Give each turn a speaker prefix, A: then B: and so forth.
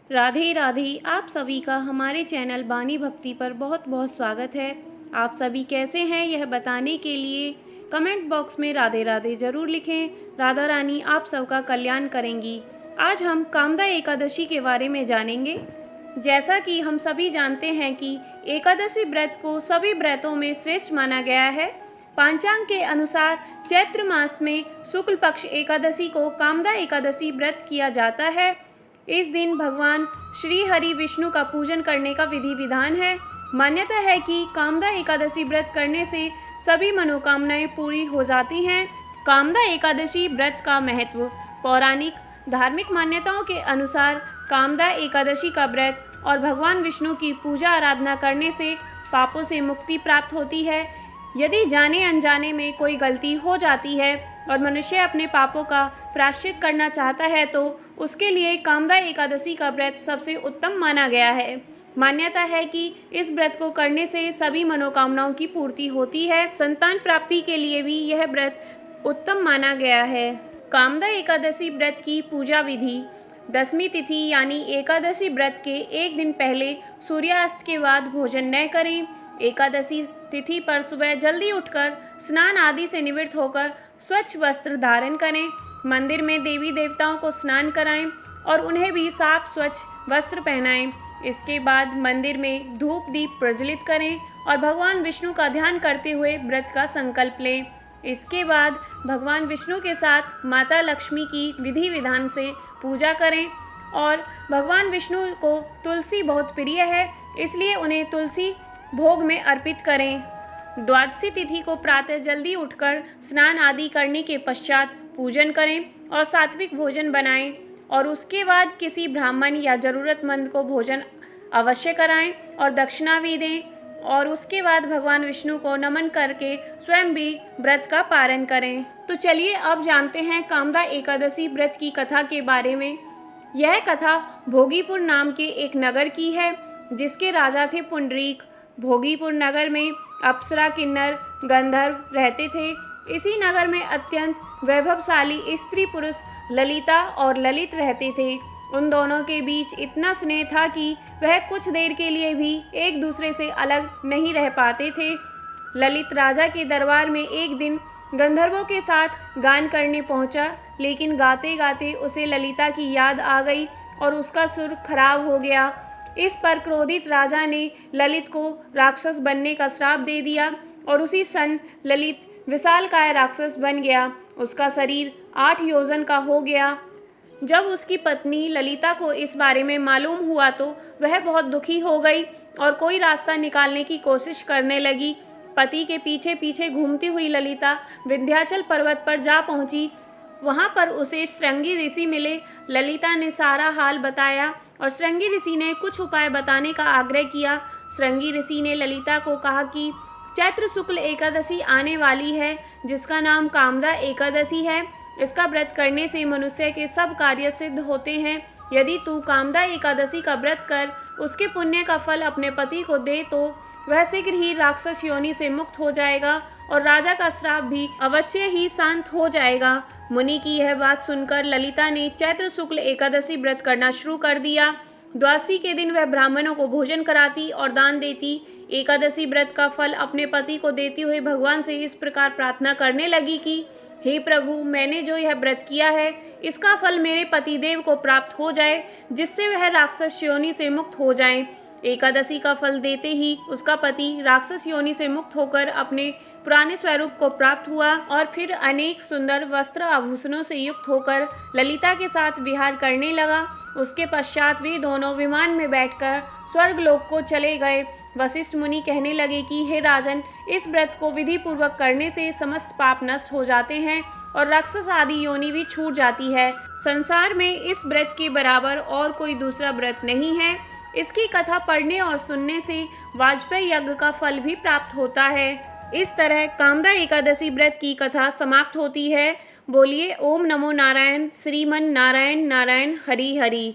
A: राधे राधे। आप सभी का हमारे चैनल बानी भक्ति पर बहुत बहुत स्वागत है। आप सभी कैसे हैं यह बताने के लिए कमेंट बॉक्स में राधे राधे ज़रूर लिखें। राधा रानी आप सबका कल्याण करेंगी। आज हम कामदा एकादशी के बारे में जानेंगे। जैसा कि हम सभी जानते हैं कि एकादशी व्रत को सभी व्रतों में श्रेष्ठ माना गया है। पंचांग के अनुसार चैत्र मास में शुक्ल पक्ष एकादशी को कामदा एकादशी व्रत किया जाता है। इस दिन भगवान श्री हरि विष्णु का पूजन करने का विधि विधान है। मान्यता है कि कामदा एकादशी व्रत करने से सभी मनोकामनाएं पूरी हो जाती हैं। कामदा एकादशी व्रत का महत्व। पौराणिक धार्मिक मान्यताओं के अनुसार कामदा एकादशी का व्रत और भगवान विष्णु की पूजा आराधना करने से पापों से मुक्ति प्राप्त होती है। यदि जाने अनजाने में कोई गलती हो जाती है और मनुष्य अपने पापों का प्रायश्चित करना चाहता है तो उसके लिए कामदा एकादशी का व्रत सबसे उत्तम माना गया है। मान्यता है कि इस व्रत को करने से सभी मनोकामनाओं की पूर्ति होती है। संतान प्राप्ति के लिए भी यह व्रत उत्तम माना गया है। कामदा एकादशी व्रत की पूजा विधि। दसवीं तिथि यानी एकादशी व्रत के एक दिन पहले सूर्यास्त के बाद भोजन न करें। एकादशी तिथि पर सुबह जल्दी उठकर स्नान आदि से निवृत्त होकर स्वच्छ वस्त्र धारण करें। मंदिर में देवी देवताओं को स्नान कराएं और उन्हें भी साफ स्वच्छ वस्त्र पहनाएं। इसके बाद मंदिर में धूप दीप प्रज्वलित करें और भगवान विष्णु का ध्यान करते हुए व्रत का संकल्प लें। इसके बाद भगवान विष्णु के साथ माता लक्ष्मी की विधि विधान से पूजा करें और भगवान विष्णु को तुलसी बहुत प्रिय है, इसलिए उन्हें तुलसी भोग में अर्पित करें। द्वादशी तिथि को प्रातः जल्दी उठकर स्नान आदि करने के पश्चात पूजन करें और सात्विक भोजन बनाएं और उसके बाद किसी ब्राह्मण या ज़रूरतमंद को भोजन अवश्य कराएं और दक्षिणा भी दें और उसके बाद भगवान विष्णु को नमन करके स्वयं भी व्रत का पारण करें। तो चलिए अब जानते हैं कामदा एकादशी व्रत की कथा के बारे में। यह कथा भोगीपुर नाम के एक नगर की है जिसके राजा थे पुंडरीक। भोगीपुर नगर में अप्सरा किन्नर गंधर्व रहते थे। इसी नगर में अत्यंत वैभवशाली स्त्री पुरुष ललिता और ललित रहते थे। उन दोनों के बीच इतना स्नेह था कि वह कुछ देर के लिए भी एक दूसरे से अलग नहीं रह पाते थे। ललित राजा के दरबार में एक दिन गंधर्वों के साथ गान करने पहुंचा, लेकिन गाते गाते उसे ललिता की याद आ गई और उसका सुर खराब हो गया। इस पर क्रोधित राजा ने ललित को राक्षस बनने का श्राप दे दिया और उसी क्षण ललित विशालकाय राक्षस बन गया। उसका शरीर 8 योजन का हो गया। जब उसकी पत्नी ललिता को इस बारे में मालूम हुआ तो वह बहुत दुखी हो गई और कोई रास्ता निकालने की कोशिश करने लगी। पति के पीछे पीछे घूमती हुई ललिता विंध्याचल पर्वत पर जा पहुंची। वहां पर उसे श्रृंगी ऋषि मिले। ललिता ने सारा हाल बताया और श्रृंगी ऋषि ने कुछ उपाय बताने का आग्रह किया। श्रृंगी ऋषि ने ललिता को कहा कि चैत्र शुक्ल एकादशी आने वाली है जिसका नाम कामदा एकादशी है। इसका व्रत करने से मनुष्य के सब कार्य सिद्ध होते हैं। यदि तू कामदा एकादशी का व्रत कर उसके पुण्य का फल अपने पति को दे तो वह शीघ्र ही राक्षस योनि से मुक्त हो जाएगा और राजा का श्राप भी अवश्य ही शांत हो जाएगा। मुनि की यह बात सुनकर ललिता ने चैत्र शुक्ल एकादशी व्रत करना शुरू कर दिया। द्वादशी के दिन वह ब्राह्मणों को भोजन कराती और दान देती। एकादशी व्रत का फल अपने पति को देती हुई भगवान से इस प्रकार प्रार्थना करने लगी कि हे प्रभु, मैंने जो यह व्रत किया है इसका फल मेरे पतिदेव को प्राप्त हो जाए जिससे वह राक्षस योनि से मुक्त हो जाएं। एकादशी का फल देते ही उसका पति राक्षस योनि से मुक्त होकर अपने पुराने स्वरूप को प्राप्त हुआ और फिर अनेक सुंदर वस्त्र आभूषणों से युक्त होकर ललिता के साथ विहार करने लगा। उसके पश्चात वे दोनों विमान में बैठकर स्वर्गलोक को चले गए। वशिष्ठ मुनि कहने लगे कि हे राजन, इस व्रत को विधि पूर्वक करने से समस्त पाप नष्ट हो जाते हैं और राक्षस आदि योनि भी छूट जाती है। संसार में इस व्रत के बराबर और कोई दूसरा व्रत नहीं है। इसकी कथा पढ़ने और सुनने से वाजपेयी यज्ञ का फल भी प्राप्त होता है। इस तरह कामदा एकादशी व्रत की कथा समाप्त होती है। बोलिए ओम नमो नारायण। श्रीमन नारायण नारायण हरि हरि।